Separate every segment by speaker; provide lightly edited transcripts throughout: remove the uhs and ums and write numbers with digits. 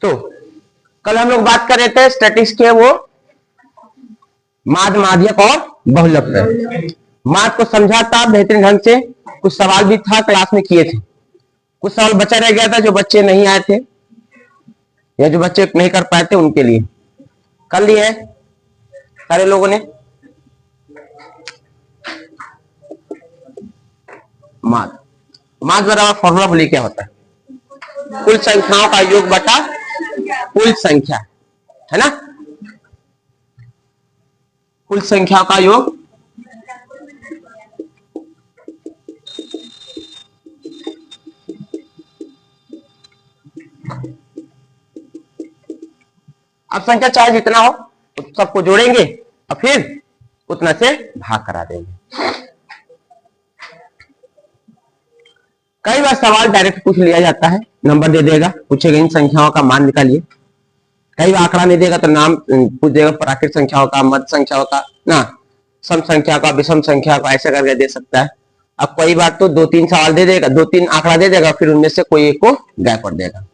Speaker 1: तो कल हम लोग बात कर रहे थे स्टैटिस्टिक्स के वो माध्य, माध्यक और बहुलक पर। माध्य को समझा था बेहतरीन ढंग से, कुछ सवाल भी था क्लास में किए थे, कुछ सवाल बचा रह गया था जो बच्चे नहीं आए थे या जो बच्चे नहीं कर पाए थे उनके लिए कर लिए है सारे लोगों ने। माध्य, माध्य बराबर फॉर्मूला बोलिए क्या होता है? कुल संख्याओं का योग बटा कुल संख्या, है ना? कुल संख्याओं का योग अब संख्या चाहे जितना हो सबको जोड़ेंगे और फिर उतना से भाग करा देंगे। कई बार सवाल डायरेक्ट पूछ लिया जाता है, नंबर दे देगा, पूछेगा इन संख्याओं का मान निकालिए। कई बार आंकड़ा नहीं देगा तो नाम पूछ देगा, प्राकृत संख्याओं का, मध्य संख्याओं का, ना सम संख्या का, विषम संख्या का, ऐसे करके दे सकता है। अब कई बार तो 2-3 सवाल दे देगा, 2-3 आंकड़ा दे देगा, फिर उनमें से कोई एक को गायब कर देगा।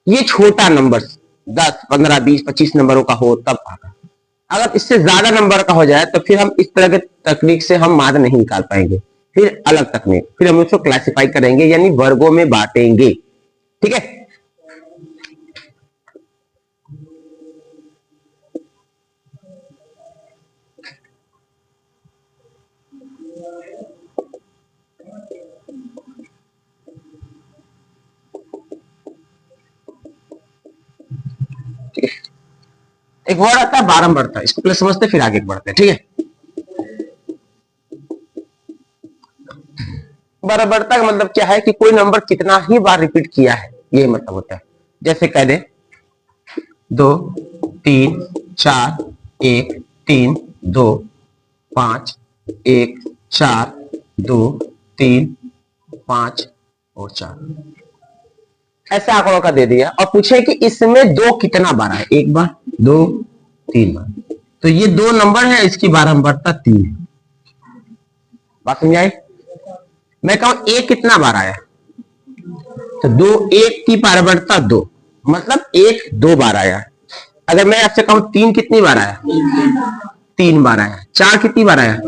Speaker 1: ये छोटा नंबर 10, 15, 20, 25 नंबरों का हो तब आगा। अगर इससे ज्यादा नंबर का हो जाए तो फिर हम इस तरह के तकनीक से हम माध्य नहीं निकाल पाएंगे, फिर अलग तकनीक, फिर हम उसको क्लासिफाई करेंगे यानी वर्गों में बांटेंगे। ठीक है? एक वर्ड आता है बारंबारता, इसको पहले समझते फिर आगे बढ़ते हैं। ठीक है? बारंबारता का मतलब क्या है कि कोई नंबर कितना ही बार रिपीट किया है, ये मतलब होता है। जैसे कह दे 2, 3, 4, 1, 3, 2, 5, 1, 4, 2, 3, 5 और 4, ऐसे आंकड़ों का दे दिया और पूछे कि इसमें 2 कितना बार है, 1 बार, 2, 3 बार, तो ये 2 नंबर है, इसकी बारंबारता 3 है। बात समझ आई? मैं कहूं 1 कितना बार आया तो 2, 1 की बारंबारता 2, मतलब 1 2 बार आया। अगर मैं आपसे कहूं 3 कितनी बार आया, 3 बार आया। 4 कितनी बार आया,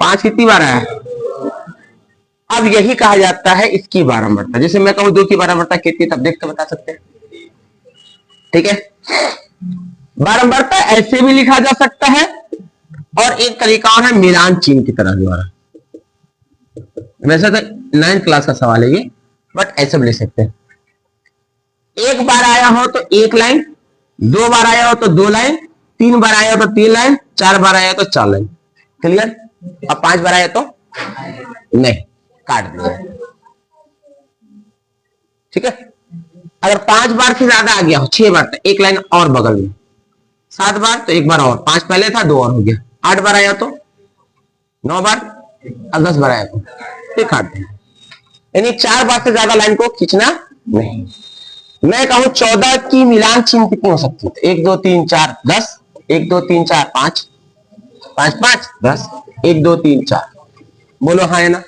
Speaker 1: 5 कितनी बार आया। अब यही कहा जाता है इसकी बारंबारता। जैसे मैं कहूं 2 की बारंबारता कितनी, तब देख के बता सकते हैं। ठीक है? बारंबारता ऐसे भी लिखा जा सकता है और एक तरीका और है मिलान चिन्ह की तरह द्वारा। वैसे तो 9th क्लास का सवाल है ये, बट ऐसे भी लिख सकते हैं। 1 बार आया हो तो 1 लाइन, 2 बार आया हो तो 2 लाइन, 3 बार आया हो तो 3 लाइन, 4 बार आया हो तो 4 लाइन। क्लियर? अब 5 बार आया तो नहीं, काट दिया। ठीक है? अगर 5 बार से ज्यादा आ गया हो, 6 बार तो 1 लाइन और बगल में, 7 बार तो 1 बार और, 5 पहले था 2 और हो गया, 8 बार आया तो 9 बार, अब 10 बार आया तो फिर काट देना। यानी 4 बार से ज्यादा लाइन को खींचना नहीं। मैं कहूं 14 की मिलान चिन्ह कितनी हो सकती है? 1 2 3 4 10, 1 2 3 4 5, 5 5 10, 1 2 3 4। बोलो हाँ है ना?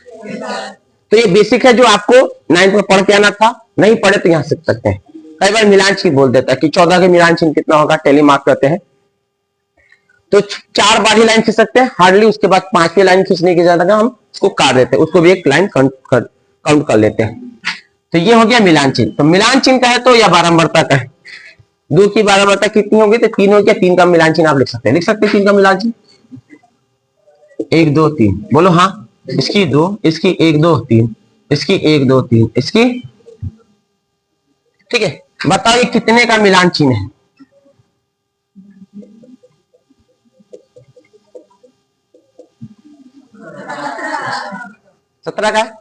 Speaker 1: तो ये बेसिक है जो आपको 9th में पढ़ के आना था, नहीं पढ़े तो यहां सीख सकते हैं। कई बार मिलान चिन्ह बोल देता है कि 14 के मिलान चिन्ह कितना होगा, टेली मार्क करते हैं तो 4 बार ही लाइन खींच सकते हैं हार्डली, उसके बाद 5वीं लाइन खींचने की जगह हम उसको काट देते हैं, उसको भी एक लाइन काउंट कर लेते हैं। तो ये हो गया मिलान चिन्ह। तो मिलान चिन्ह का है तो या बारंबारता का है, 2 की बारंबारता कितनी होगी तो 3 हो गया, 3 का मिलान चिन्ह आप लिख सकते हैं, लिख सकते हैं 3 का मिलान चिन्ह 1 2 3। बोलो हाँ। इसकी 2, इसकी 1 2 3, इसकी 1 2 3, इसकी। ठीक है? बताओ ये कितने का मिलान चिन्ह है? 17 का है।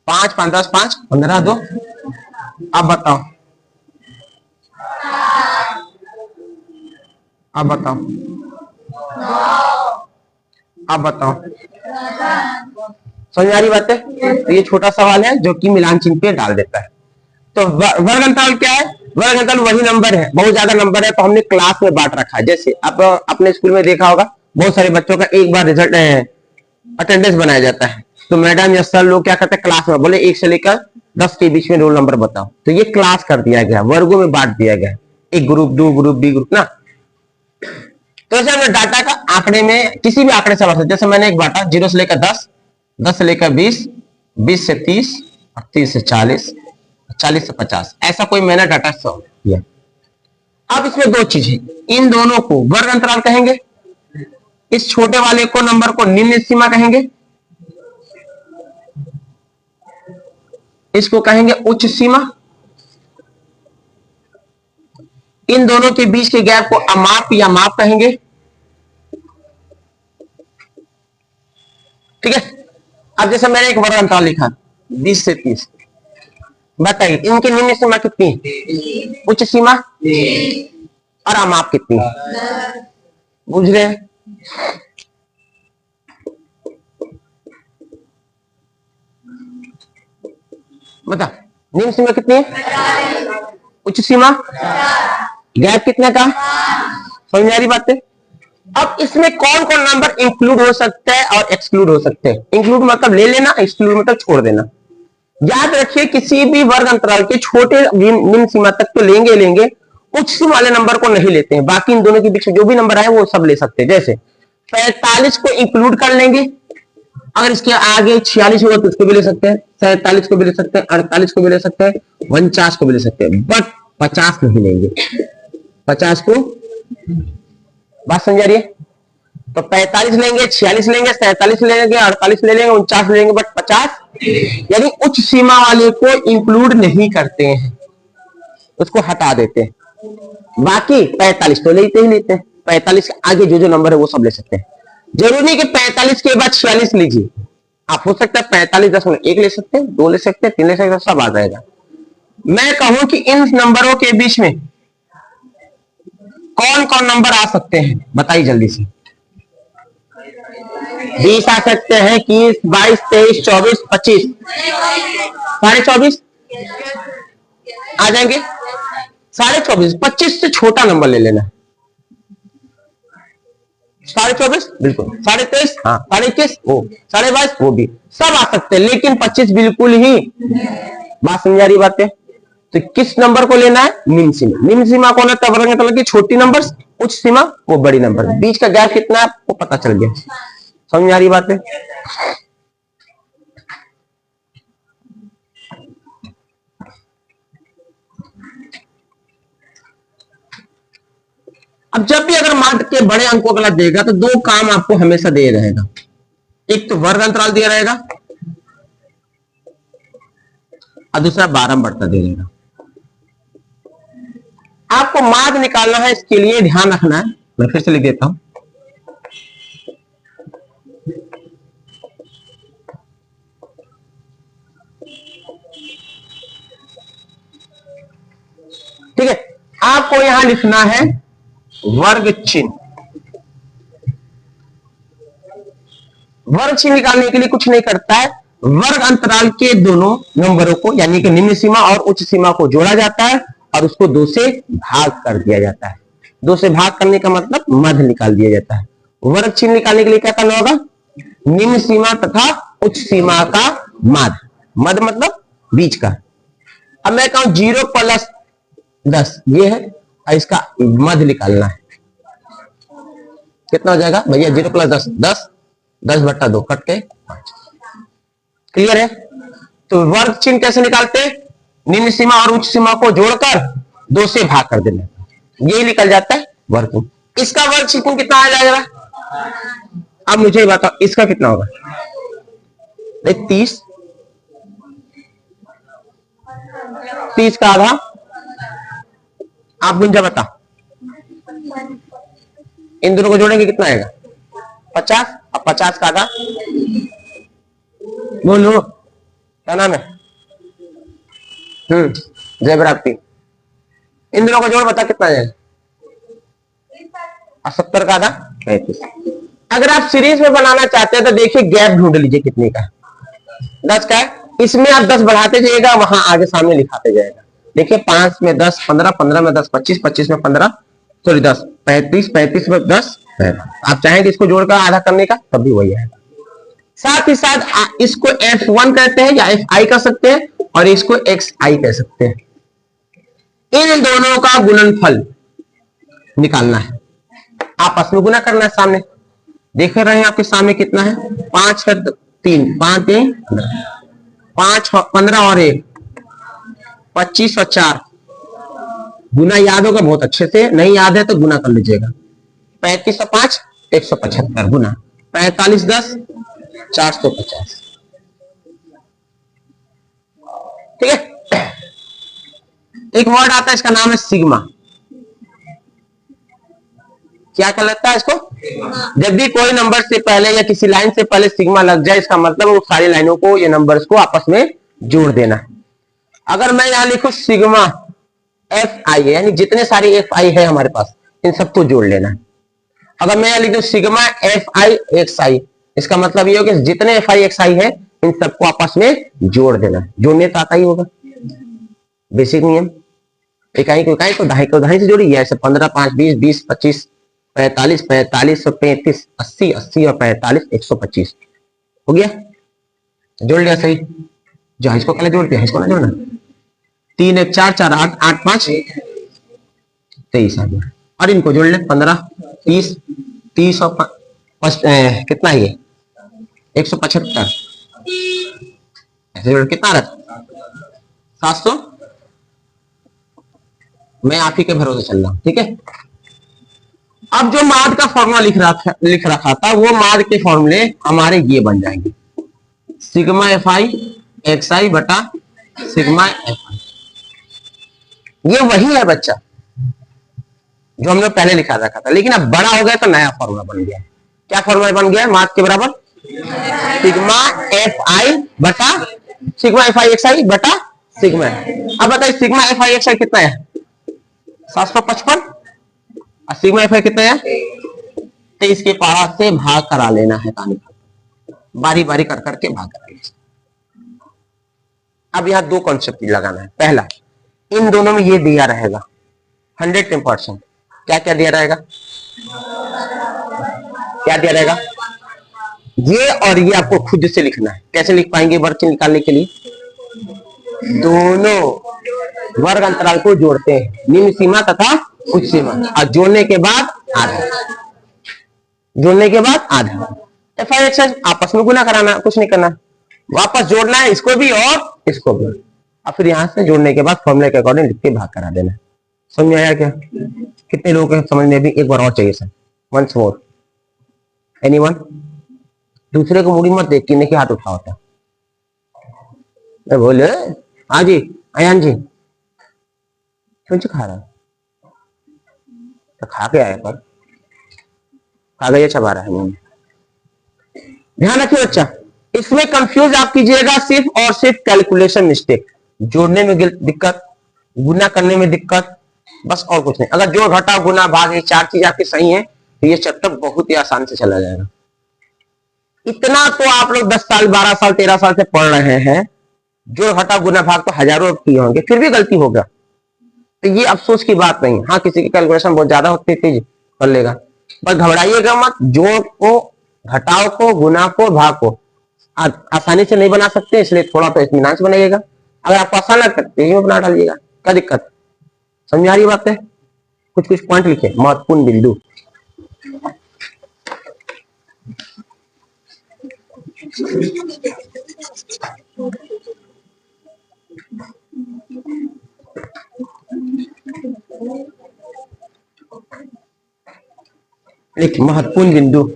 Speaker 1: 5 5 10 5 15 2। अब बताओ, अब बताओ, अब बताओ, समझ आ रही बात है? तो ये छोटा सवाल है जो कि मिलान चिन्ह पे डाल देता है। तो वर्ग अंतराल क्या है? वर्ग अंतराल वही नंबर है, बहुत ज्यादा नंबर है तो हमने क्लास में बांट रखा है। जैसे आप अपने स्कूल में देखा होगा बहुत सारे बच्चों का एक बार रिजल्ट अटेंडेंस बनाया जाता है, तो मैडम या सर लोग क्या करते हैं क्लास में बोले 1 से लेकर 10 के बीच में रोल नंबर बताओ, तो ये क्लास कर दिया गया, वर्गों में बांट दिया गया, एक ग्रुप, दो ग्रुप, बी ग्रुप ना। तो ऐसे हमने डाटा का आंकड़े में किसी भी आंकड़े से बांट सकते, जैसे मैंने एक बांटा 0 से लेकर 10, 10 से लेकर 20, 20 से 30 और 30 से 40, 40 से 50, ऐसा कोई मैंने डाटा सॉल्व किया। अब इसमें दो चीजें, इन दोनों को वर्ग अंतराल कहेंगे, इस छोटे वाले को नंबर को निम्न सीमा कहेंगे, इसको कहेंगे उच्च सीमा, इन दोनों के बीच के गैप को अमाप या माप कहेंगे। ठीक है, अब जैसे मैंने एक वर्ग अंतराल लिखा 20 से 30, बताइए इनकी निम्न सीमा कितनी, उच्च सीमा, और अमाप कितनी, बुझ रहे हैं? बता, निम्न सीमा कितनी है, उच्च सीमा, गैप कितने का, समझ में आ रही बात है? अब इसमें कौन कौन नंबर इंक्लूड हो सकता है और एक्सक्लूड हो सकते हैं। इंक्लूड मतलब ले लेना, एक्सक्लूड मतलब छोड़ देना। याद रखिए किसी भी वर्ग अंतराल के छोटे निम्न सीमा तक तो लेंगे लेंगे, उच्च सीमा वाले नंबर को नहीं लेते हैं, बाकी इन दोनों के बीच में जो भी नंबर है वो सब ले सकते हैं। जैसे 45 को इंक्लूड कर लेंगे, अगर इसके आगे 46 होगा तो उसको भी ले सकते हैं, 47 को भी ले सकते हैं, 48 को भी ले सकते हैं, 49 को भी ले सकते हैं, बट 50 नहीं लेंगे। 50 को बात समझ आ रही है? तो 45 लेंगे, 46 लेंगे, 47 लेंगे, 48 ले लेंगे, 49 लेंगे, बट 50 यानी उच्च सीमा वाले को इंक्लूड नहीं करते हैं, उसको हटा देते हैं। बाकी 45 तो लेते ही लेते हैं, 45 के आगे जो जो नंबर है वो सब ले सकते हैं। जरूरी नहीं कि 45 के बाद 46 लीजिए, आप हो सकता है 45.1 ले सकते हैं, 2 ले सकते हैं, 3 ले सकते हैं, सब आ जाएगा। मैं कहूं कि इन नंबरों के बीच में कौन कौन नंबर आ सकते हैं, बताइए जल्दी से। 20 आ सकते हैं, 21, 22, 23, 24, 25, 24.5 आ जाएंगे, 24.5, 25 से छोटा नंबर ले लेना, 24.5 बिल्कुल, 23.5 हाँ, 21 वो, 22.5 वो भी सब आ सकते हैं, लेकिन 25 बिल्कुल ही। बात समझ आ रही बात है? तो किस नंबर को लेना है, निम्न सीमा। निम्न सीमा कौन है, वर्ग अंतराल की छोटी नंबर, उच्च सीमा वो बड़ी नंबर, बीच का गैप कितना है वो पता चल गया। समझ में आ रही बात है? अब जब भी अगर माध्य के बड़े अंकों का देगा तो दो काम आपको हमेशा दे रहेगा, एक तो वर्ग अंतराल दिया रहेगा और दूसरा बारम बढ़ता दे रहेगा। आपको माध्य निकालना है, इसके लिए ध्यान रखना है, मैं फिर से लिख देता हूं। ठीक है, आपको यहां लिखना है वर्ग चिन्ह। वर्ग चिन्ह निकालने के लिए कुछ नहीं करता है, वर्ग अंतराल के दोनों नंबरों को यानी कि निम्न सीमा और उच्च सीमा को जोड़ा जाता है और उसको 2 से भाग कर दिया जाता है। 2 से भाग करने का मतलब मध्य निकाल दिया जाता है। वर्ग चिन्ह निकालने के लिए क्या करना होगा, निम्न सीमा तथा उच्च सीमा का मध्य, मध्य मतलब बीच का। अब मैं कहूं 0 + 10 ये है और इसका मध्य निकालना है, कितना हो जाएगा भैया, 0 + 10 10, 10/2 कट के 5। क्लियर है? तो वर्ग चिन्ह कैसे निकालते हैं, निम्न सीमा और उच्च सीमा को जोड़कर 2 से भाग कर देना, यही निकल जाता है वर्ग चिन्ह। इसका वर्ग चिन्ह कितना आ जाएगा, अब मुझे बताओ इसका कितना होगा, 30, 30 का आधा, आप गुंजा बता, इन दोनों को जोड़ेंगे कितना आएगा 50, और 50 का आधा, बोलो क्या नाम है, जय प्राप्ति। इन दोनों को जोड़ बता कितना आएगा, 70 का आधा 35। अगर आप सीरीज में बनाना चाहते हैं तो देखिए गैप ढूंढ लीजिए कितने का, 10 का है, इसमें आप 10 बढ़ाते जाइएगा, वहां आगे सामने लिखाते जाएगा। देखिए 5 में 10 15, 15 में 10 25, 25 में 15 सॉरी 10 35, 35 में 10 आप चाहेंगे इसको जोड़कर आधा करने का तब भी वही आएगा। साथ ही साथ इसको F1 कहते हैं या Fi कह सकते हैं और इसको Xi कह सकते हैं। इन दोनों का गुणनफल निकालना है, आपस में गुना करना है। सामने देख रहे हैं आपके सामने कितना है, 5 है 3, 5 3 5 15 और 1 25 और 4। गुना याद होगा बहुत अच्छे से, नहीं याद है तो गुना कर लीजिएगा। 35 और 5 175 गुना 45 10 450। ठीक है। एक वर्ड आता है, इसका नाम है सिग्मा। क्या कहलाता है इसको? जब भी कोई नंबर से पहले या किसी लाइन से पहले सिग्मा लग जाए, इसका मतलब वो सारी लाइनों को, ये नंबर्स को आपस में जोड़ देना। अगर मैं यहां लिखूं सिग्मा एफ आई, यानी जितने सारे एफ आई है हमारे पास, इन सबको जोड़ लेना है। अगर मैं यहां लिख दूं सिग्मा एफ आई एक्स आई, इसका मतलब ये होगा कि जितने एफ आई एक्स आई है इन सबको आपस में जोड़ देना है। जोड़ने तो आता ही होगा, बेसिक नियम। इकाई को इकाई को दहाई को दहाई से जोड़ी, ऐसे 15 5 20 20 25 45 45 और 35 80 80 और 45 125 हो गया। जोड़ लिया सही। जो इसको पहले जोड़ दिया, इसको ना जोड़ना। 3 1 4 4 8 8 5 23 आ गया। और इनको जोड़ ले, 15 30 30 और कितना है ये 175। ऐसे जोड़ कितना रहा 700। मैं आप ही के भरोसे चल रहा हूं, ठीक है। अब जो माद का फॉर्मूला लिख रखा था, वो माद के फॉर्मूले हमारे ये बन जाएंगे, sigma F I X I बटा सिग्मा एफ आई। ये वही है बच्चा जो हमने पहले लिखा रखा था, लेकिन अब बड़ा हो गया तो नया फॉर्मूला बन गया। क्या फॉर्मूला बन गया? माद के बराबर सिग्मा एफ आई बटा sigma F I X I बटा सिग्मा। अब बताइए सिग्मा एफ आई एक्स आई कितना है? 755। और सिग्मा एफ आई कितना है? 23 के पावर से भाग करा लेना है, बारी बारी कर करके भाग करा लेना। अब यहां दो कॉन्सेप्ट लगाना है। पहला, इन दोनों में ये दिया रहेगा 110%। क्या क्या दिया रहेगा? क्या दिया रहेगा? ये और ये आपको खुद से लिखना है। कैसे लिख पाएंगे वर्ग निकालने के लिए? दोनों वर्ग अंतराल को जोड़ते हैं, निम्न सीमा तथा उच्च सीमा, और जोड़ने के बाद आधा, जोड़ने के बाद आधा। एफ आई एक्स आपस में गुना कराना, कुछ नहीं करना, वापस जोड़ना है इसको भी और इसको भी, और फिर यहां से जोड़ने के बाद फॉर्मूले के अकॉर्डिंग लिख के भाग करा देना। समझ में आया क्या? कितने लोग हैं समझने? भी एक बार और चाहिए सर, वंस मोर। एनीवन? दूसरे को मुड़ी मत देख के हाथ उठा होता। बोले हाँ जी अयान जी, क्यों खा रहा है? तो खा के आया पर कागज चबा रहा है मुंह में। ध्यान रखिए बच्चा, इसमें कंफ्यूज आप कीजिएगा सिर्फ और सिर्फ कैलकुलेशन मिस्टेक। जोड़ने में दिक्कत, गुना करने में दिक्कत, बस और कुछ नहीं। अगर जोड़ घटा गुना भाग ये चार चीज आपकी सही है तो ये चैप्टर बहुत ही आसान से चला जाएगा। इतना तो आप लोग 10 साल 12 साल 13 साल से पढ़ रहे हैं, जोड़ घटा गुना भाग तो हजारों किए होंगे, फिर भी गलती होगा तो ये अफसोस की बात नहीं। हाँ किसी की कैलकुलेशन बहुत ज्यादा होती थी कर लेगा, पर घबराइएगा मत। जोड़ को, घटाव को, गुना को, भाग को आसानी से नहीं बना सकते, इसलिए थोड़ा तो इत्मीनान से बनाइएगा। अगर आपको आसान लगता है यही में बना डालिएगा, क्या दिक्कत? समझ आ रही बात है? कुछ कुछ पॉइंट लिखे, महत्वपूर्ण बिंदु। एक महत्वपूर्ण बिंदु,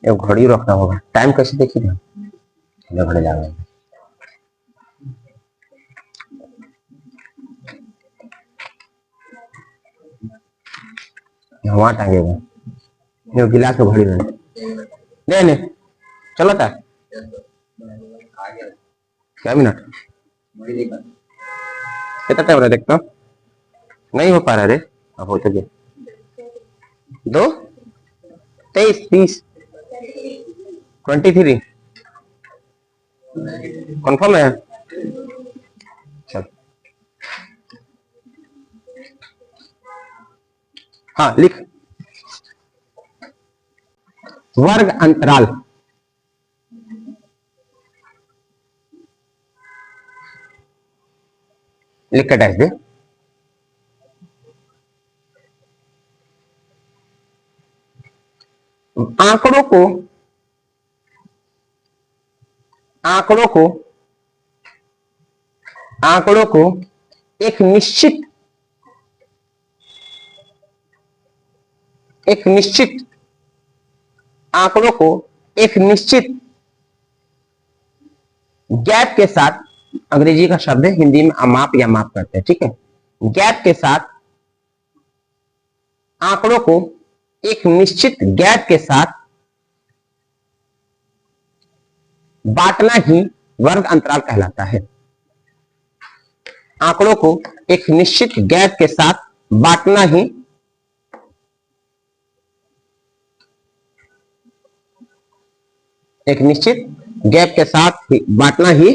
Speaker 1: ये घड़ी रखना होगा, टाइम कैसे देखिए ना, घड़ी लगा वहां टांगेगा, ये गिलास में घड़ी नहीं नहीं चलो था क्या मिनट कितना टाइम रहा देखता नहीं हो पा रहा रे, अब हो तो गया 2 23 कंफर्म है। चल हाँ लिख, वर्ग अंतराल लिख के डैश दे, आंकड़ों को आंकड़ों को आंकड़ों को एक निश्चित एक निश्चित आंकड़ों को एक निश्चित गैप के साथ, अंग्रेजी का शब्द है, हिंदी में अमाप या माप करते हैं, ठीक है, गैप के साथ आंकड़ों को एक निश्चित गैप के साथ बांटना ही वर्ग अंतराल कहलाता है। आंकड़ों को एक निश्चित गैप के साथ बांटना ही एक निश्चित गैप के साथ बांटना ही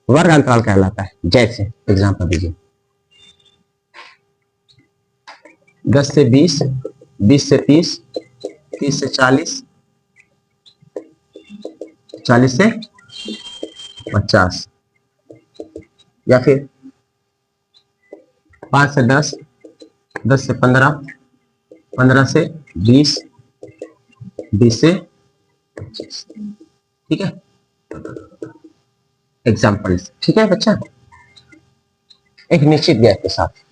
Speaker 1: वर्ग अंतराल कहलाता है। जैसे एग्जांपल दीजिए, 10 से 20, 20 से 30, 30 से 40, 40 से 50, या फिर 5 से 10, 10 से 15, 15 से 20, 20 से 25, ठीक है, एग्जाम्पल, ठीक है बच्चा, एक निश्चित गैप के साथ।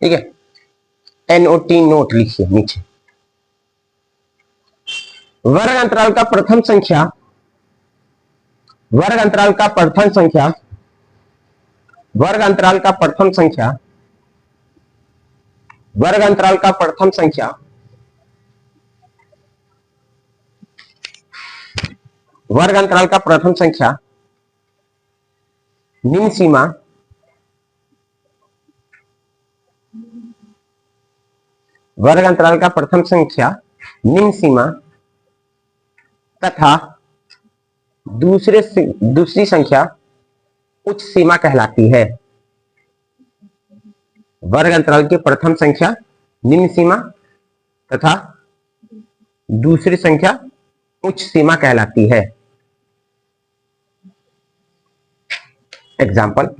Speaker 1: ठीक है, NOT नोट लिखिए नीचे, वर्ग अंतराल का प्रथम संख्या, वर्ग अंतराल का प्रथम संख्या, वर्ग अंतराल का प्रथम संख्या, वर्ग अंतराल का प्रथम संख्या वर्ग अंतराल का प्रथम संख्या निम्न सीमा वर्ग अंतराल का प्रथम संख्या निम्न सीमा तथा दूसरी संख्या उच्च सीमा कहलाती है। वर्ग अंतराल की प्रथम संख्या निम्न सीमा तथा दूसरी संख्या उच्च सीमा कहलाती है। Example,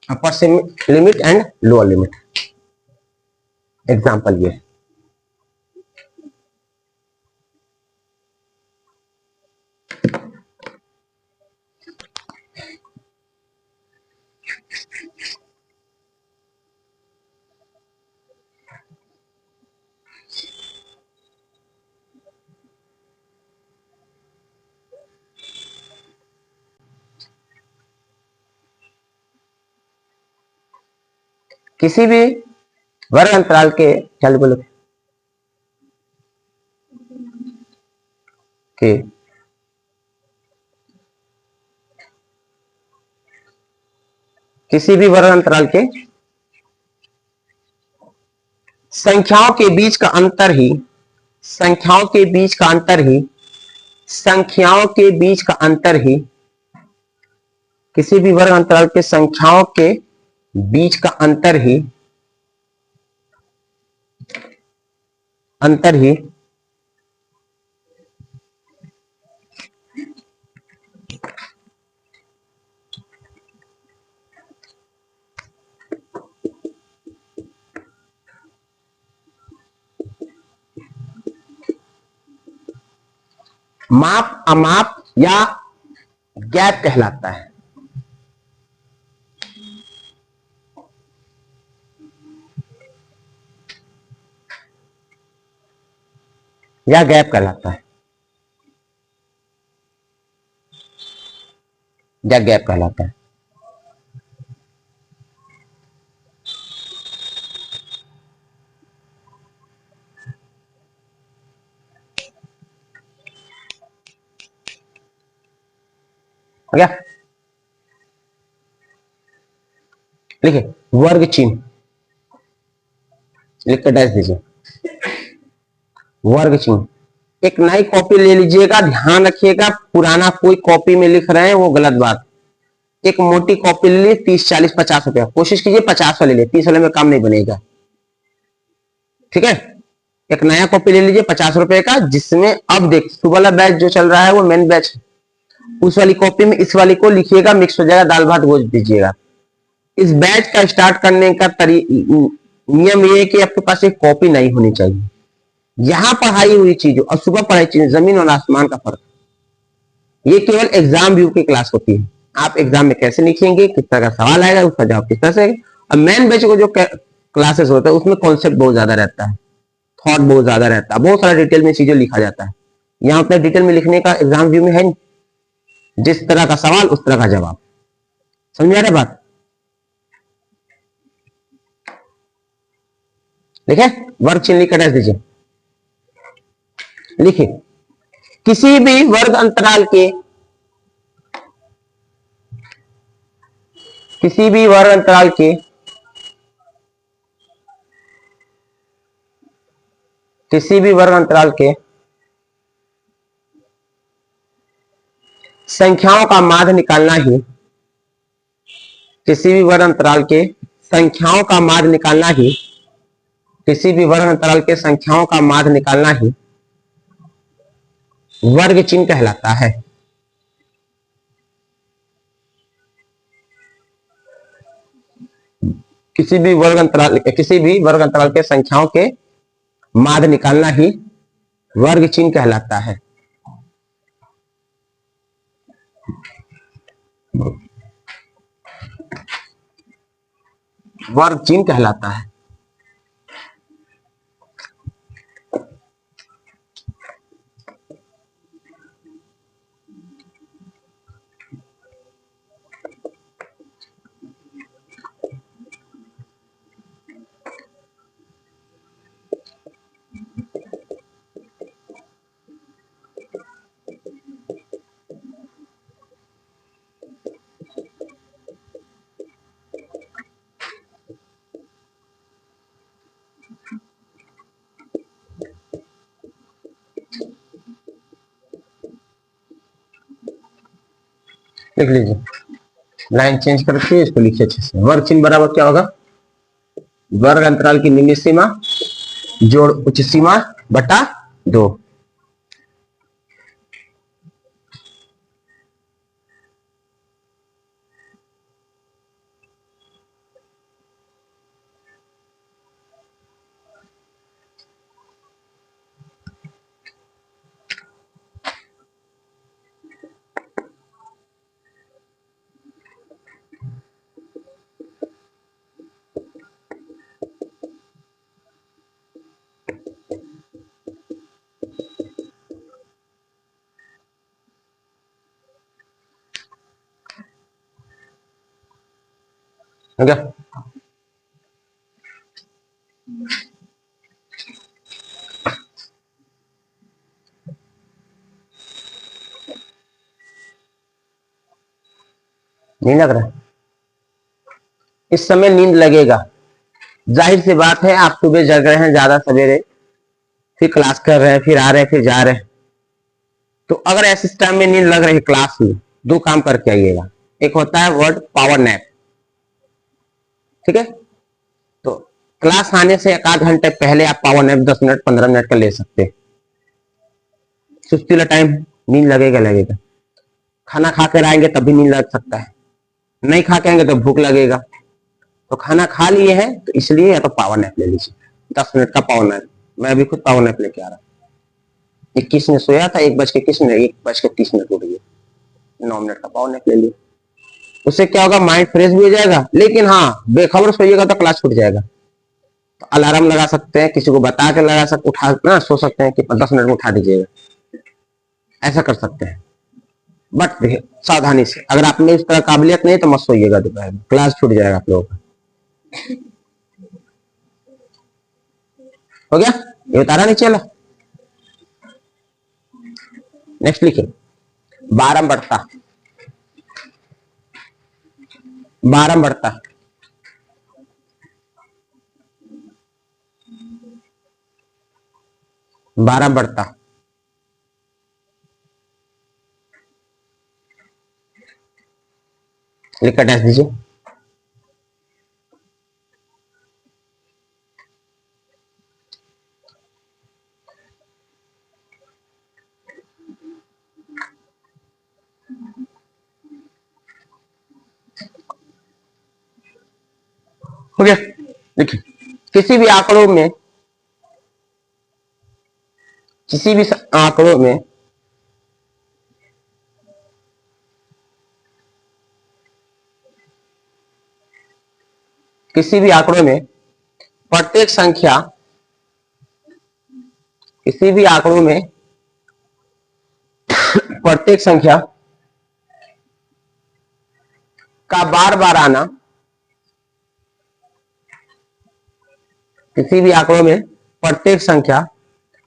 Speaker 1: upper limit and lower limit. Example ये, किसी भी वर्ग अंतराल के, चल बोलो कि किसी भी वर्ग अंतराल के संख्याओं के बीच का अंतर ही संख्याओं के बीच का अंतर ही संख्याओं के बीच का अंतर ही किसी भी वर्ग अंतराल के संख्याओं के बीच का अंतर ही माप अमाप या गैप कहलाता है। या गैप कहलाता है या गैप कहलाता है। हो गया? लिखिए वर्ग चिन्ह लिख कर डैश दीजिए। वर्ग चिन्ह एक नई कॉपी ले लीजिएगा, ध्यान रखिएगा पुराना कोई कॉपी में लिख रहे हैं वो गलत बात। एक मोटी कॉपी ले लीजिए 30 40 50 रुपया, कोशिश कीजिए 50 वाले ले, 30 वाले में काम नहीं बनेगा। ठीक है, एक नया कॉपी ले लीजिए 50 रुपए का, जिसमें अब देख सुबह वाला बैच जो चल रहा है वो मेन बैच है, उस वाली कॉपी में इस वाली को लिखिएगा, मिक्स हो जाएगा, दाल भात गोश्त दीजिएगा। इस बैच का स्टार्ट करने का नियम ये है कि आपके पास एक कॉपी नहीं होनी चाहिए। यहां पढ़ाई हुई चीजों और सुबह पढ़ाई चीजें जमीन और आसमान का फर्क। ये केवल एग्जाम व्यू की क्लास होती है। आप एग्जाम में कैसे लिखेंगे, किस तरह का सवाल आएगा, उसका जवाब किस तरह से। और मेन बैच को जो क्लासेस होता है उसमें कॉन्सेप्ट बहुत ज्यादा रहता है, थॉट बहुत ज्यादा रहता है, बहुत सारा डिटेल में चीजें लिखा जाता है। यहाँ पे डिटेल में लिखने का एग्जाम व्यू में है नहीं। जिस तरह का सवाल उस तरह का जवाब। समझ में आ रहा है बात? देखिए वर्ग चिन्ह लिख कर दीजिए। लिखिए किसी भी वर्ग अंतराल के किसी भी वर्ग अंतराल के किसी भी वर्ग अंतराल के संख्याओं का माध्य निकालना ही किसी भी वर्ग अंतराल के संख्याओं का माध्य निकालना ही किसी भी वर्ग अंतराल के संख्याओं का माध्य निकालना ही वर्ग चिन्ह कहलाता है। किसी भी वर्ग अंतराल के संख्याओं के माध्य निकालना ही वर्ग चिन्ह कहलाता है। वर्ग चिन्ह कहलाता है। लिख लीजिए, लाइन चेंज करके इसको लिखिए अच्छे से। वर्ग चिन्ह बराबर क्या होगा? वर्ग अंतराल की निम्न सीमा जोड़ उच्च सीमा बटा 2। हो गया? नहीं लग रहा? इस समय नींद लगेगा। जाहिर सी बात है, आप सुबह जग रहे हैं ज्यादा सवेरे, फिर क्लास कर रहे हैं, फिर आ रहे हैं, फिर जा रहे हैं, तो अगर ऐसे टाइम में नींद लग रही है क्लास में, दो काम करके आइएगा। एक होता है वर्ड पावर नैप, ठीक है। तो क्लास आने से एक आध घंटे पहले आप पावर नैप 10 मिनट 15 मिनट का ले सकते हैं। सुस्ती वाला टाइम नींद लगेगा लगेगा। खाना खा कर आएंगे तब भी नींद लग सकता है, नहीं खा के आएंगे तो भूख लगेगा। तो खाना खा लिए हैं तो इसलिए या तो पावर नैप ले लीजिए, 10 मिनट का पावर नैप। मैं अभी खुद पावर नैप लेके आ रहा। 21 में सोया था, 1:21, 1:30 उठ गया, 9 मिनट का पावर नैप ले लिया। उससे क्या होगा, माइंड फ्रेश भी हो जाएगा। लेकिन हाँ, बेखबर सोइएगा तो क्लास छूट जाएगा। तो अलार्म लगा सकते हैं, किसी को बता के लगा सकते, उठा ना सो सकते हैं कि 10 मिनट में उठा दीजिएगा, ऐसा कर सकते हैं। बट देखिए सावधानी से, अगर आप में इस तरह काबिलियत नहीं तो मत सोइएगा दोपहर में, क्लास छूट जाएगा आप लोगों का। हो गया, ये उतारा नहीं चला। नेक्स्ट लिखिए, बारम बढ़ता, बारम बढ़ता, बारह बढ़ता, लिख कर डैश दीजिए। हो गया, देखिए किसी भी आंकड़ों में, किसी भी आंकड़ों में किसी भी आंकड़ों में प्रत्येक संख्या, किसी भी आंकड़ों में प्रत्येक संख्या का बार बार आना, किसी भी आंकड़ों में प्रत्येक संख्या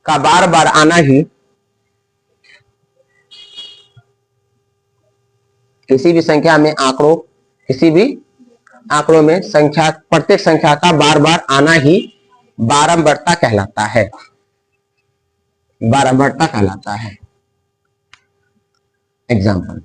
Speaker 1: का बार बार आना ही, किसी भी संख्या में आंकड़ों, किसी भी आंकड़ों में संख्या, प्रत्येक संख्या का बार बार आना ही बारंबारता कहलाता है, बारंबारता कहलाता है। एग्जाम्पल,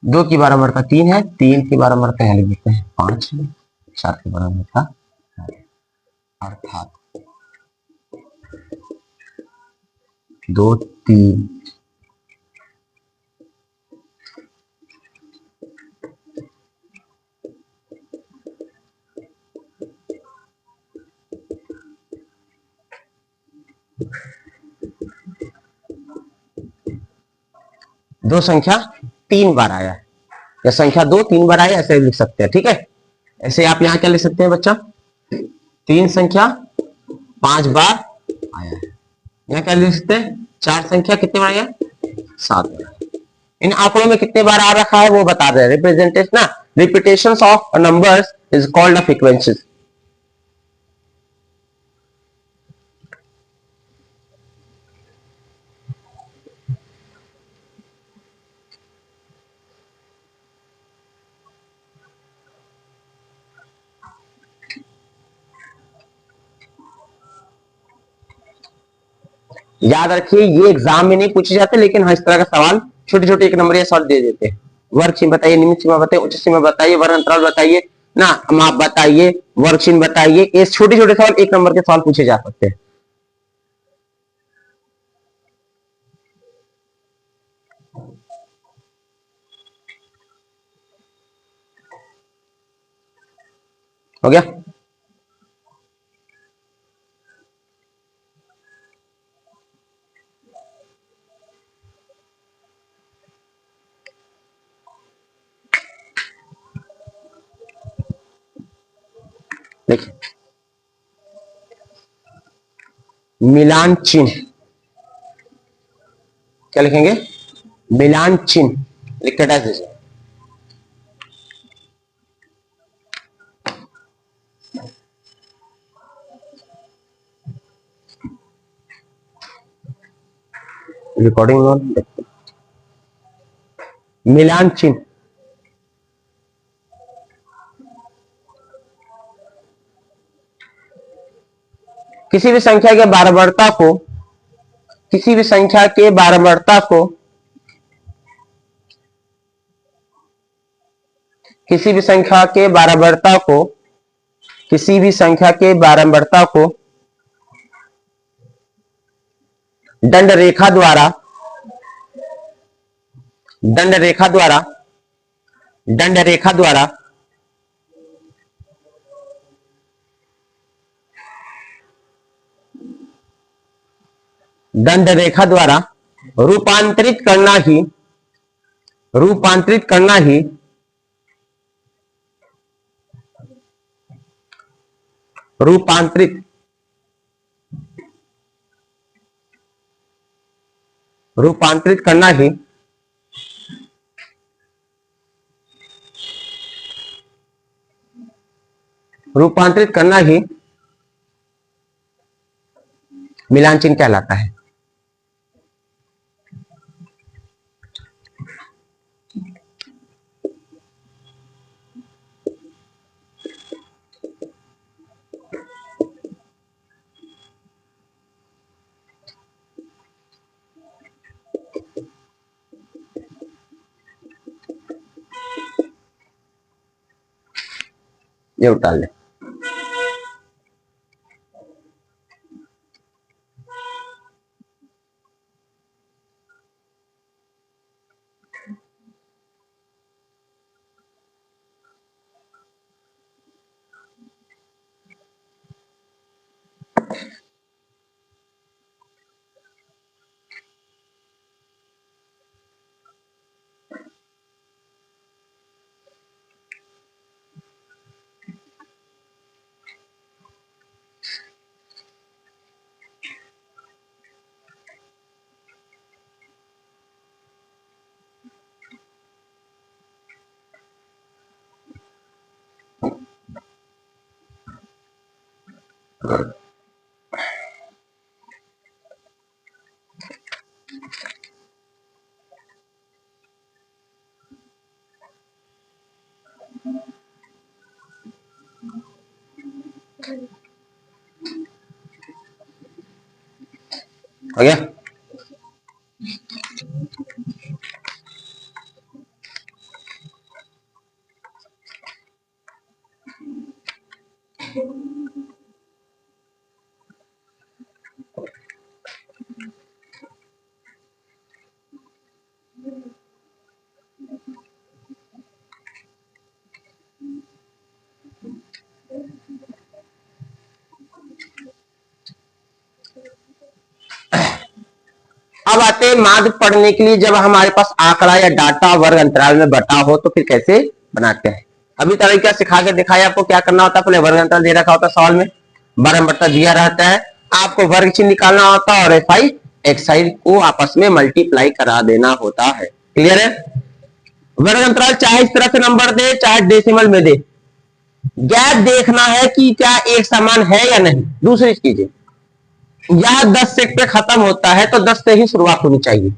Speaker 1: दो की बारंबारता 3 है, 3 की बारंबारता यहाँ लिख देते हैं 5 है, 4 की बारंबारता, अर्थात 2 3 दो संख्या 3 बार आया है, या संख्या 2 3 बार आया, ऐसे लिख सकते हैं, ठीक है। ऐसे आप यहाँ क्या लिख सकते हैं बच्चा, 3 संख्या 5 बार आया है। यहाँ क्या लिख सकते हैं, 4 संख्या कितने बार आया, 7 बार। इन आंकड़ों में कितने बार आ रखा है वो बता रहे हैं। रिप्रेजेंटेशन ना, repetition of numbers is called a frequency. याद रखिए, ये एग्जाम में नहीं पूछे जाते, लेकिन हाँ इस तरह का सवाल छोटे छोटे 1 नंबर सॉल्व दे देते हैं। वर्ग चिन्ह बताइए, निम्न सीमा बताइए, उच्च सीमा बताइए, वर्ण अंतराल बताइए ना, माप बताइए, वर्ग चिन्ह बताइए। ये छोटे छोटे सवाल 1 नंबर के सवाल पूछे जा सकते हैं। हो गया, देखिए मिलान चिन्ह, क्या लिखेंगे? मिलान चिन्ह लिख के डाल दीजिए। Recording on. मिलान चिन्ह किसी भी संख्या के बारंबारता को, किसी भी संख्या के बारंबारता को, किसी भी संख्या के बारंबारता को, किसी भी संख्या के बारंबारता को दंड रेखा द्वारा, दंड रेखा द्वारा, दंड रेखा द्वारा दंड रेखा द्वारा रूपांतरित करना ही, रूपांतरित करना ही रूपांतरित रूपांतरित करना ही रूपांतरित करना ही मिलान चिन्ह कहलाता है। ये उतार ले। हो गया? अब आते हैं माध्य पढ़ने के लिए। जब हमारे पास आंकड़ा या डाटा वर्ग अंतराल में बटा हो तो फिर कैसे बनाते हैं। अभी तरीका सिखा के दिखाया आपको क्या करना होता है। पहले वर्ग अंतराल दे रखा होता है सवाल में, बारंबारता दिया रहता है, आपको वर्ग चिन्ह निकालना होता है और एफ आई एक्स आई को आपस में मल्टीप्लाई करा देना होता है। क्लियर है? वर्ग अंतराल चाहे इस तरह से नंबर दे चाहे डेसिमल में दे, गैप देखना है कि क्या एक समान है या नहीं। दूसरी चीजें, या 10 से पे खत्म होता है तो 10 से ही शुरुआत होनी चाहिए,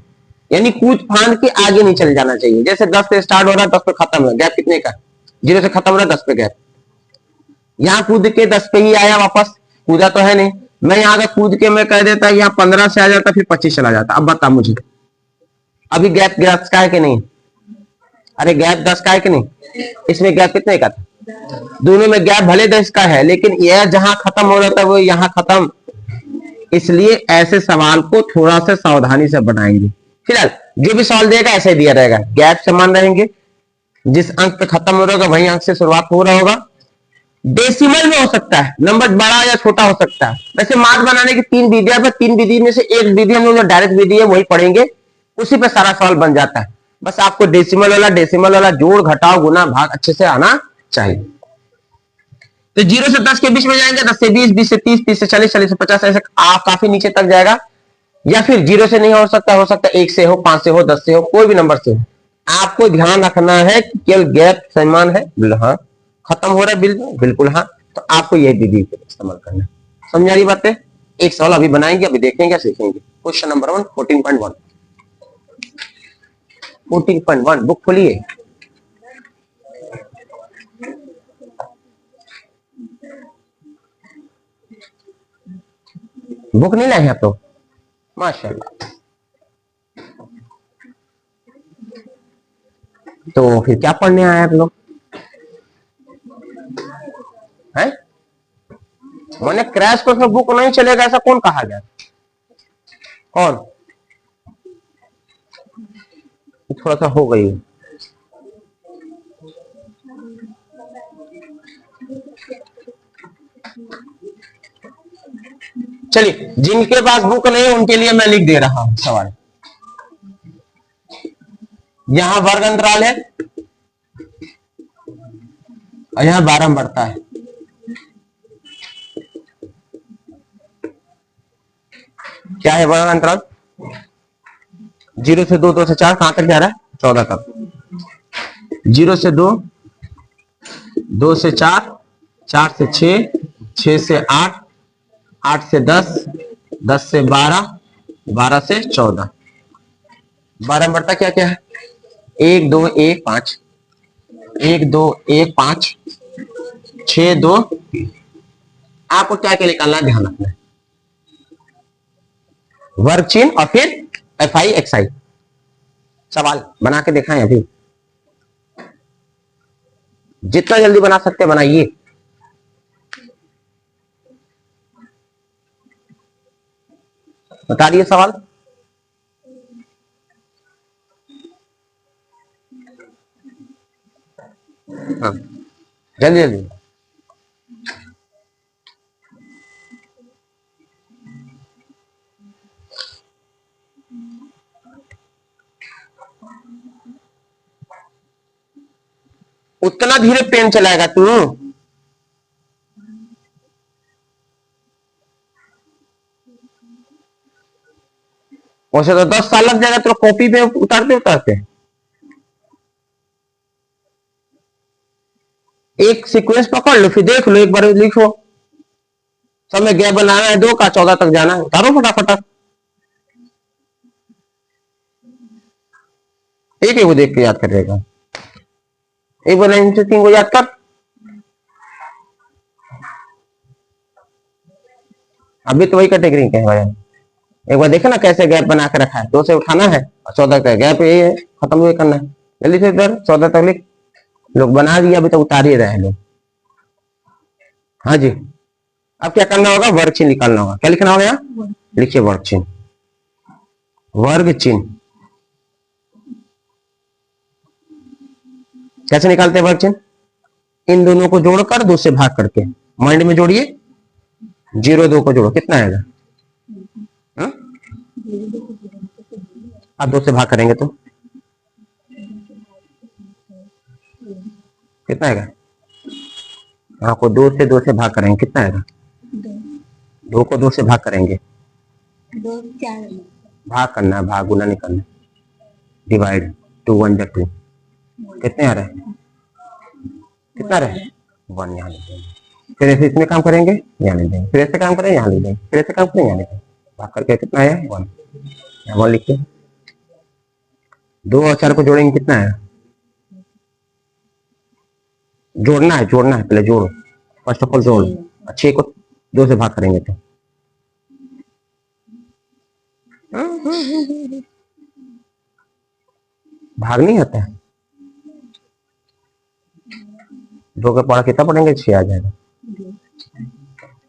Speaker 1: यानी कूद फांद के आगे नहीं चले जाना चाहिए। जैसे 10 से स्टार्ट हो रहा है 10 पे खत्म हो, गैप कितने का? 0 से खत्म हो रहा है 10 पे गैप। यहाँ कूद के 10 पे ही आया वापस, कूदा तो है नहीं। मैं यहाँ का कूद के मैं कह देता यहाँ 15 से आ जाता फिर 25 चला जाता। अब बता मुझे, अभी गैप 10 का है कि नहीं? अरे गैप 10 का है कि नहीं? इसमें गैप कितने का था? दोनों में गैप भले 10 का है, लेकिन यह जहां खत्म हो रहा था वो यहाँ खत्म। इसलिए ऐसे सवाल को थोड़ा सा सावधानी से बनाएंगे। फिलहाल जो भी सवाल देगा ऐसे दिया रहेगा, गैप समान रहेंगे, जिस अंक पे खत्म हो रहा होगा वही अंक से शुरुआत हो रहा होगा। डेसिमल में हो सकता है, नंबर बड़ा या छोटा हो सकता है। वैसे मार्क बनाने की 3 विधियां पर 3 विधि में से एक विधि हम लोग डायरेक्ट विधि है वही पढ़ेंगे, उसी पे सारा सवाल बन जाता है। बस आपको डेसिमल वाला जोड़ घटाव गुना भाग अच्छे से आना चाहिए। तो 0 से 10 के बीच में जाएंगे, 10 से 20, 20 से 30, 30 से 40, 40 से 50, ऐसे काफी नीचे तक जाएगा। या फिर 0 से नहीं हो सकता 1 से हो, 5 से हो, 10 से हो, कोई भी नंबर से हो। आपको ध्यान रखना है कि केवल गैप समान है, हाँ खत्म हो रहा है बिल, बिल्कुल हाँ, तो आपको यही विधि इस्तेमाल करना है। समझ आ रही बात है? एक सवाल अभी बनाएंगे, अभी देखेंगे, सीखेंगे। क्वेश्चन नंबर 1 14.1 14.1 बुक खोलिए। बुक नहीं लाए हैं आप लोग? माशाल्लाह। तो फिर क्या पढ़ने आए आप लोग हैं? मैंने क्रैश कोर्स में बुक नहीं चलेगा ऐसा कौन कहा गया? कौन? थोड़ा सा हो गई। चलिए, जिनके पास बुक नहीं उनके लिए मैं लिख दे रहा हूं सवाल। यहां वर्ग अंतराल है और यहां 12 में बढ़ता है। क्या है वर्ग अंतराल? 0 से 2, 2 से 4, कहां तक जा रहा है? 14 तक। 0 से 2, 2 से 4, 4 से 6, 6 से 8, 8 से 10, 10 से 12, 12 से 14। 12 में बढ़ता क्या क्या है? 1 2 1 5, 1 2 1 5, 6 2 3। आपको क्या क्या निकालना है, ध्यान रखना है। वर्ग चिन्ह और फिर एफ आई एक्स आई। सवाल बना के दिखाएं अभी, जितना जल्दी बना सकते बनाइए। बता दिए सवाल। हाँ जल्दी जल्दी। उतना धीरे पेन चलाएगा तू? वैसे तो 10 साल लग जाएगा तो कॉपी पे उतारते उतारते। एक सीक्वेंस पकड़ लो, फिर देख लो, एक बार लिखो। समय गैप बनाना है 2 का, 14 तक जाना है, उतारो फटाफट। एक एक को देख के याद करेगा। एक बार 9 से 3 को याद कर। अभी तो वही कैटेगरी के हैं। एक बार देखे ना कैसे गैप बना के रखा है। 2 से उठाना है और 14 का गैप ये है, खत्म हुए करना है। जल्दी से इधर 14 तक लिख। लोग बना दिया, अभी तो उतार ही रहे लोग। हाँ जी, अब क्या करना होगा? वर्ग चिन्ह निकालना होगा। क्या लिखना होगा यहाँ? लिखिए वर्ग चिन्ह। वर्ग चिन्ह कैसे निकालते हैं वर्ग चिन्ह? इन दोनों को जोड़कर 2 से भाग करके। माइंड में जोड़िए, 0 2 को जोड़ो, कितना आएगा? आप 2 से भाग करेंगे तो कितना आएगा? आपको 2 से 2 से भाग करेंगे, कितना आएगा? 2 को 2 से भाग करेंगे। भाग करना है, भाग गुना नहीं करना। डिवाइड 2 1 2। कितने आ रहे हैं? कितना रहे? 1 यहाँ लिख देंगे। फिर ऐसे इसमें काम करेंगे, यहाँ लिख देंगे। फिर ऐसे काम करेंगे, यहाँ लिख देंगे। फिर ऐसे काम करेंगे, यहाँ लिख देंगे। भाग करके कितना है? 1। यहाँ 1 लिखिए। 2 और 4 को जोड़ेंगे, कितना है? जोड़ना है, जोड़ना है, पहले जोड़ो। फर्स्ट ऑफ ऑल जोड़। 6 को 2 से भाग करेंगे तो भाग नहीं आता है। 2 के पढ़ा कितना पढ़ेंगे? 6 आ जाएगा।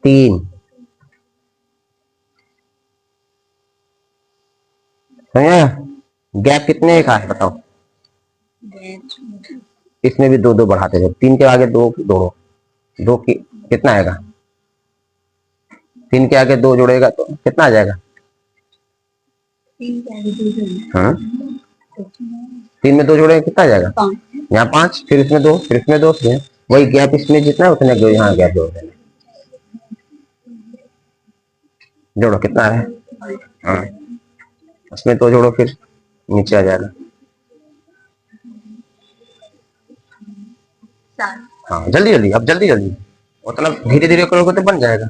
Speaker 1: 3 गैप कितने का है बताओ? इसमें भी 2 2 बढ़ाते थे। 3 के आगे 2 जोड़ो, 2 की कितना आएगा? 3 के आगे 2 जोड़ेगा तो कितना आ जाएगा? हाँ 3 में 2 जोड़ेगा कितना आ जाएगा? यहाँ 5, फिर इसमें 2, फिर इसमें 2, फिर वही गैप इसमें जितना है उतने यहाँ गैप जोड़ देना। जोड़ो, कितना है? हाँ उसमें तो जोड़ो फिर नीचे आ जाएगा। हाँ जल्दी जल्दी, अब जल्दी जल्दी, उतना धीरे धीरे करोगे तो बन जाएगा।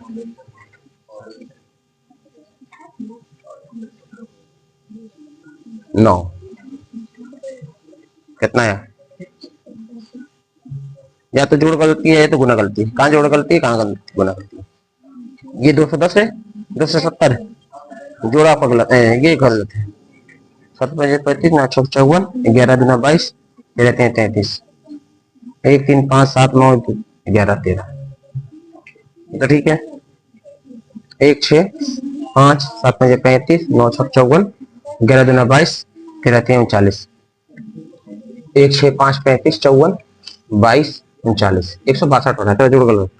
Speaker 1: 9 कितना है? या तो जोड़ गलती है या तो गुना गलती है। कहाँ जोड़ गलती है, कहाँ गुना गलती है? ये 210 है, 270 है, जोड़ा आपका गलत है, ये गलत है। 7 5 35 9 6 54, 11 दूना 22, 13 3 33, 1 3 5 7 9 11 13, तो ठीक है। 1 6 5 7 5 35 9 6 54, 11 दूना 22, 13 3 39, 1 6 5 35 54 22 39, 162 हो रहा है, जोड़ गलत।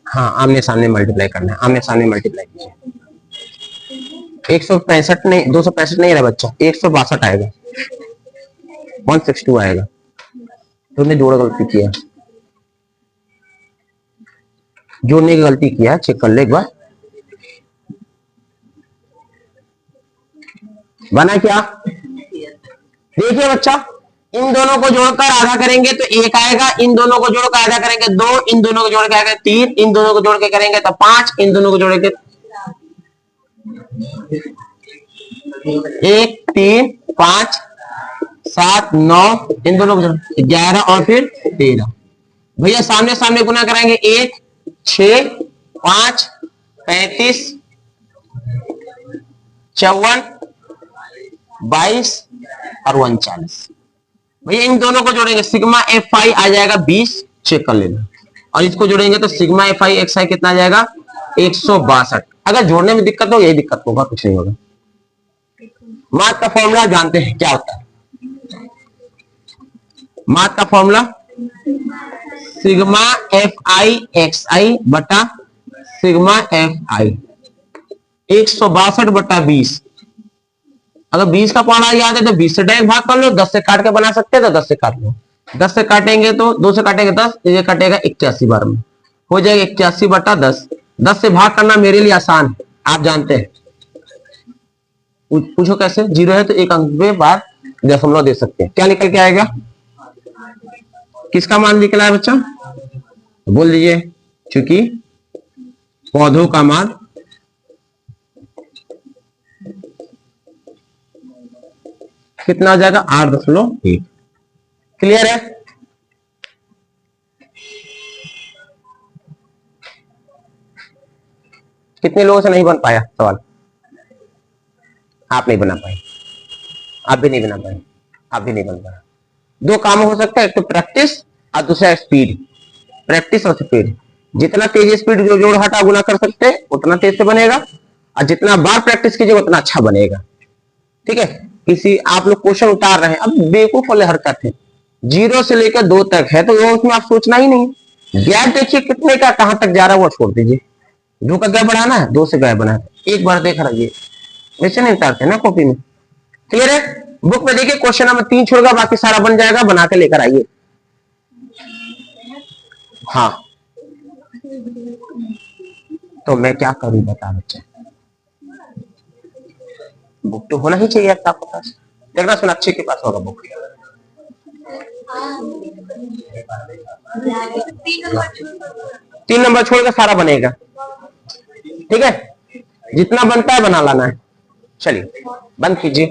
Speaker 1: हाँ आमने सामने मल्टीप्लाई करना है, आमने सामने मल्टीप्लाई कीजिए। 165 नहीं, 265 नहीं रहा बच्चा, 162 आएगा, 162 आएगा। तुमने जोड़ गलती किया, जोड़ने की गलती किया, चेक कर ले एक बार। बना क्या? देखिए बच्चा, इन दोनों को जोड़कर आधा करेंगे तो 1 आएगा, इन दोनों को जोड़कर आधा करेंगे 2, इन दोनों को जोड़ के आएगा 3, इन दोनों को जोड़ के करेंगे तो 5, इन दोनों को जोड़ के 1 3 5 7 9, इन दोनों को जोड़ 11 और फिर 13। भैया सामने सामने गुना कराएंगे, 1 6 5 35 54 22 और 39। भैया इन दोनों को जोड़ेंगे, सिग्मा एफ आई आ जाएगा 20, चेक कर लेना। और इसको जोड़ेंगे तो सिग्मा एफ आई एक्स आई कितना आ जाएगा? 162। अगर जोड़ने में दिक्कत हो, यही दिक्कत होगा, कुछ नहीं होगा। माथ का फॉर्मूला जानते हैं क्या होता है? माथ का formula sigma F I X I बटा सिग्मा एफ आई 162 बटा 20। अगर 20 का पढ़ा याद है तो 20 से डायरेक्ट भाग कर लो, 10 से काट के बना सकते हैं तो 10 से काट लो। 10 से काटेंगे तो 2 से काटेंगे 10, ये काटेगा 81 बार में, हो जाएगा 81 बटा 10। 10 से भाग करना मेरे लिए आसान है, आप जानते हैं। पूछो कैसे? 0 है तो एक अंक में बार दशमलव दे सकते हैं। क्या निकल के आएगा? किसका मान निकला है बच्चा? बोल दीजिए। चूंकि पौधों का मान कितना आ जाएगा? 8.1। क्लियर है? कितने लोगों से नहीं बन पाया सवाल? आप नहीं बना पाए, आप भी नहीं बना पाए, आप भी नहीं बन पाया। दो काम हो सकता है, एक तो प्रैक्टिस और दूसरा स्पीड। प्रैक्टिस और स्पीड, जितना तेज स्पीड जो जोड़ हटा गुना कर सकते हैं उतना तेज से बनेगा, और जितना बार प्रैक्टिस कीजिएगा उतना अच्छा बनेगा। ठीक है? किसी आप लोग क्वेश्चन उतार रहे हैं, अब बेवकूफ वाले हरकत है, 0 से लेकर 2 तक है तो उसमें आप सोचना ही नहीं। गैप देखिए कितने का, कहां तक जा रहा है वो छोड़ दीजिए। 2 का गैप बढ़ाना है, 2 से गैप बढ़ाना है, एक बार देख रहिए, वैसे नहीं उतारते ना कॉपी में। क्लियर है? बुक में देखिए क्वेश्चन नंबर 3 छोड़गा, बाकी सारा बन जाएगा, बना के लेकर आइए। हाँ तो मैं क्या करूं बता बच्चे, बुक तो होना ही चाहिए आपके पास। देखना सोनाक्षी के पास होगा बुक। 3 नंबर छोड़कर सारा बनेगा। ठीक है? जितना बनता है बना लाना है। चलिए बंद कीजिए।